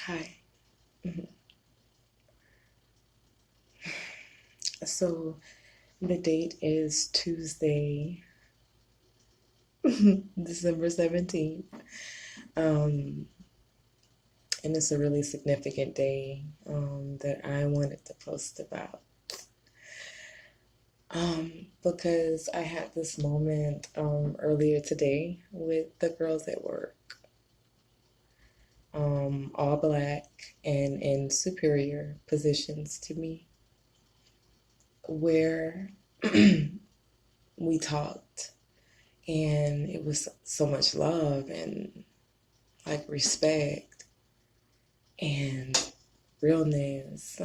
Hi. Mhm. So the date is Tuesday, December 17th. Um, and it's a really significant day that I wanted to post about. Because I had this moment earlier today with the girls at work, all black and in superior positions to me, where we talked, and it was so much love and like respect and realness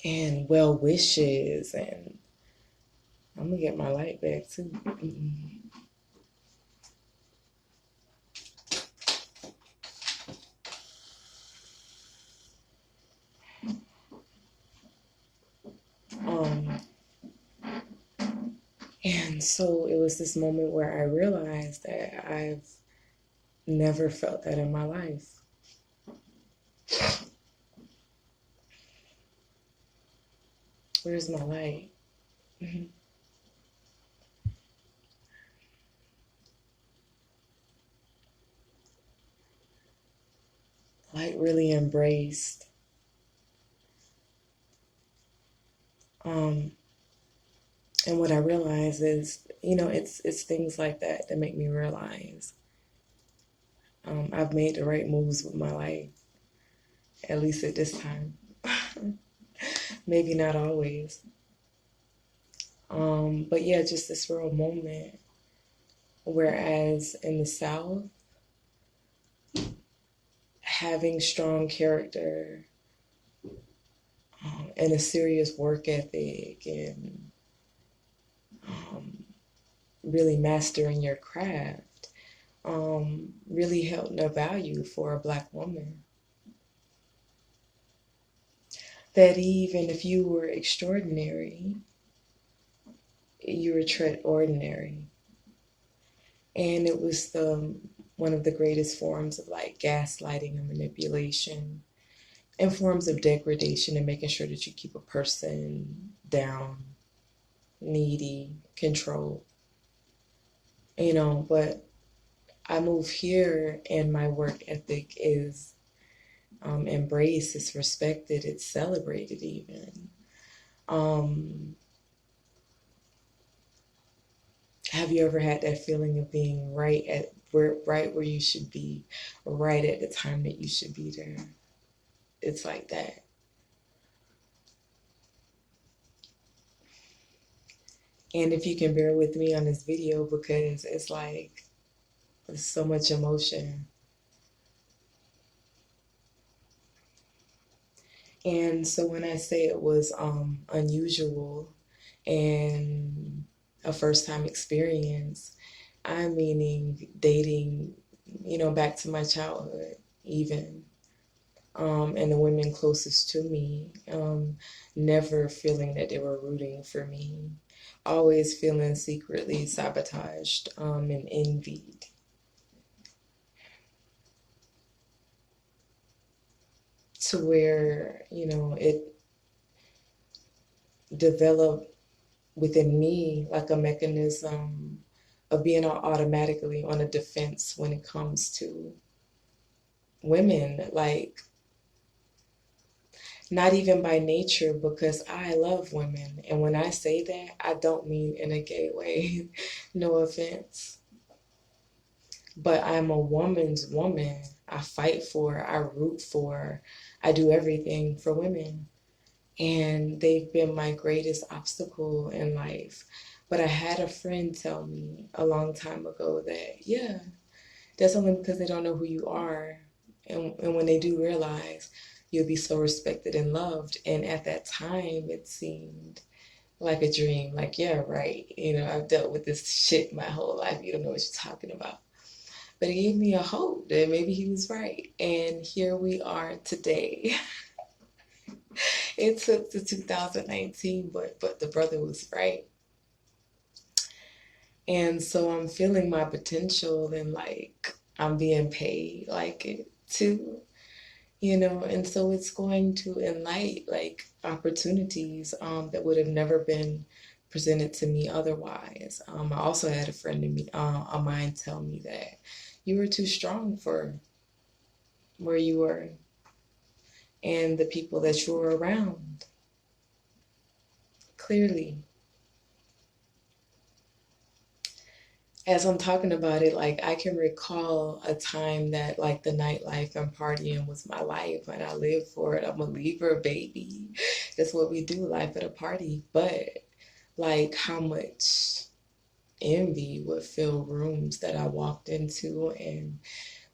and well wishes, and I'm gonna get my light back too. um and so it was this moment where I realized that I've never felt that in my life. Where's my light? Light really embraced. um and what I realize is, it's things like that that make me realize I've made the right moves with my life, at least at this time. Maybe not always. But yeah, just this real moment. Whereas in the South, having strong character and a serious work ethic and um, really mastering your craft really held no value for a Black woman. That even if you were extraordinary, you were treated ordinary. And it was one of the greatest forms of like gaslighting and manipulation, and forms of degradation, and making sure that you keep a person down, needy, controlled. But I move here and my work ethic is embraced, it's respected, it's celebrated even. Um, have you ever had that feeling of being right where you should be, right at the time that you should be there? It's like that. And if you can bear with me on this video, because it's like there's so much emotion. And so when I say it was unusual and a first time experience, I'm meaning dating, back to my childhood, even. And the women closest to me, never feeling that they were rooting for me, always feeling secretly sabotaged and envied. To where, it developed within me like a mechanism of being automatically on a defense when it comes to women. Like, not even by nature, because I love women. And when I say that, I don't mean in a gay way. No offense. But I'm a woman's woman. I fight for, I root for, I do everything for women. And they've been my greatest obstacle in life. But I had a friend tell me a long time ago that, yeah, that's only because they don't know who you are. And when they do realize, you'll be so respected and loved. And at that time, it seemed like a dream. Like, yeah, right. I've dealt with this shit my whole life. You don't know what you're talking about. But it gave me a hope that maybe he was right. And here we are today. It took to 2019, but the brother was right. And so I'm feeling my potential, and like I'm being paid like it too, and so it's going to enlight like opportunities that would have never been presented to me otherwise. I also had a friend of mine tell me that you were too strong for where you were and the people that you were around. Clearly, as I'm talking about it, like I can recall a time that like the nightlife and partying was my life and I lived for it. I'm a leaver, baby. That's what we do, life at a party. But like how much envy would fill rooms that I walked into and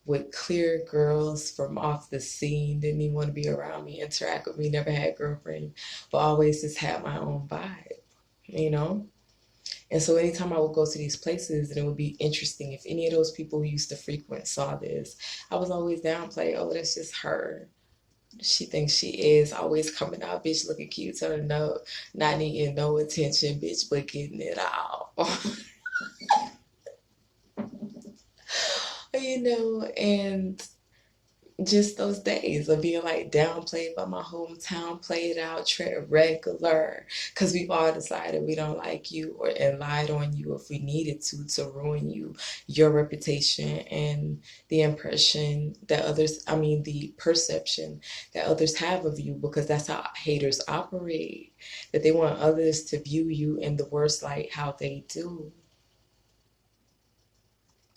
would clear girls from off the scene, didn't even want to be around me, interact with me, never had a girlfriend, but always just had my own vibe, you know? And so anytime I would go to these places, and it would be interesting if any of those people who used to frequent saw this, I was always downplay, oh, that's just her. She thinks she is always coming out, bitch, looking cute, telling no, not needing no attention, bitch, but getting it all. And just those days of being like downplayed by my hometown, played out, tread regular, because we've all decided we don't like you and lied on you if we needed to ruin you, your reputation, and the impression that the perception that others have of you, because that's how haters operate, that they want others to view you in the worst light how they do.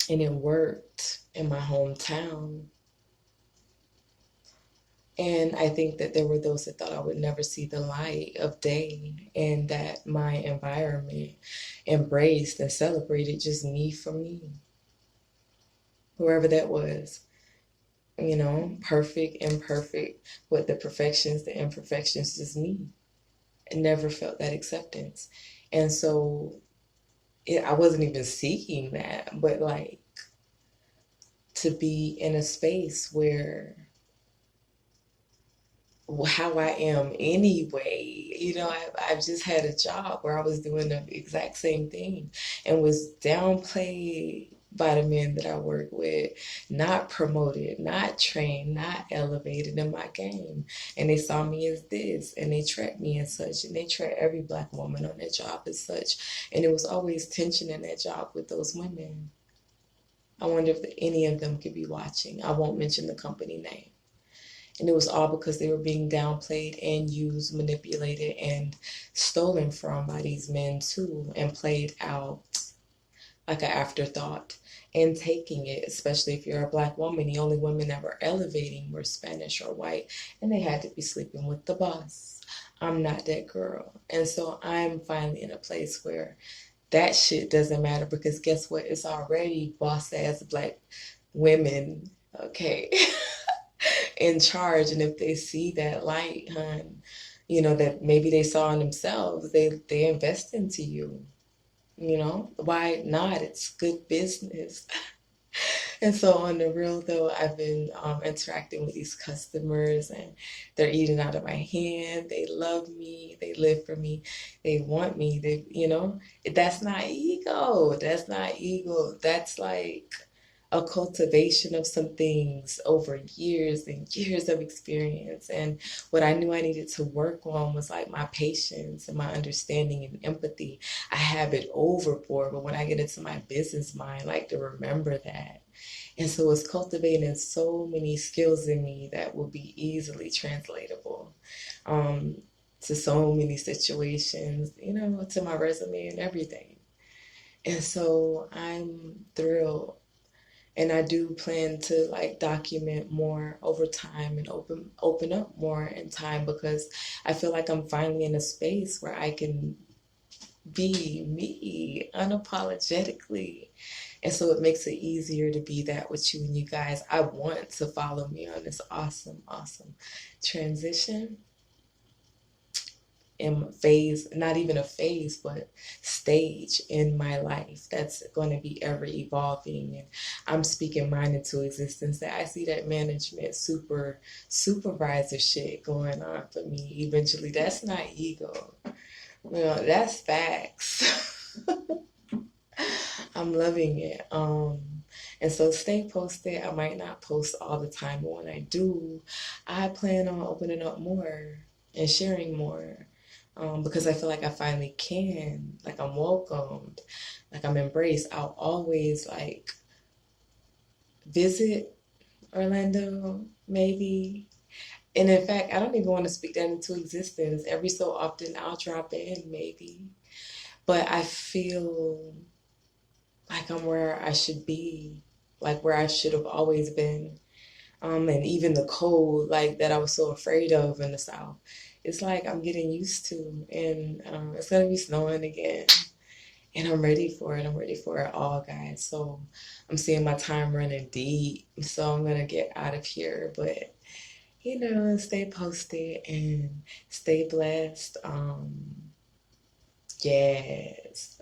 And it worked in my hometown. And I think that there were those that thought I would never see the light of day, and that my environment embraced and celebrated just me for me, whoever that was, perfect, imperfect, with the perfections, the imperfections, just me. I never felt that acceptance. And so I wasn't even seeking that, but like to be in a space where how I am anyway. I've just had a job where I was doing the exact same thing and was downplayed by the men that I work with, not promoted, not trained, not elevated in my game. And they saw me as this, and they treat me as such, and they treat every Black woman on their job as such. And it was always tension in that job with those women. I wonder if any of them could be watching. I won't mention the company name. And it was all because they were being downplayed and used, manipulated, and stolen from by these men too, and played out like an afterthought. And taking it, especially if you're a Black woman, the only women that were elevating were Spanish or white, and they had to be sleeping with the boss. I'm not that girl. And so I'm finally in a place where that shit doesn't matter, because guess what? It's already boss ass Black women, okay? In charge. And if they see that light, hun, that maybe they saw in themselves, they invest into you. Why not? It's good business. And so on the real though, I've been interacting with these customers, and they're eating out of my hand. They love me. They live for me. They want me. That's not ego. That's not ego. That's like a cultivation of some things over years and years of experience. And what I knew I needed to work on was like my patience and my understanding and empathy. I have it overboard, but when I get into my business mind, I like to remember that. And so it's cultivating so many skills in me that will be easily translatable to so many situations, to my resume and everything. And so I'm thrilled. And I do plan to like document more over time and open up more in time, because I feel like I'm finally in a space where I can be me unapologetically. And so it makes it easier to be that with you. And you guys, I want to follow me on this awesome, awesome transition in phase, not even a phase, but stage in my life that's going to be ever evolving. And I'm speaking mine into existence. That I see that management supervisor shit going on for me eventually. That's not ego. That's facts. I'm loving it. And so stay posted. I might not post all the time, but when I do, I plan on opening up more and sharing more. Because I feel like I finally can, like I'm welcomed, like I'm embraced. I'll always like visit Orlando, maybe. And in fact, I don't even want to speak that into existence. Every so often I'll drop in, maybe. But I feel like I'm where I should be, like where I should have always been. And even the cold, like that I was so afraid of in the South, it's like I'm getting used to, and it's gonna be snowing again, and I'm ready for it. I'm ready for it all, guys. So I'm seeing my time running deep, so I'm gonna get out of here, but stay posted and stay blessed. Yes.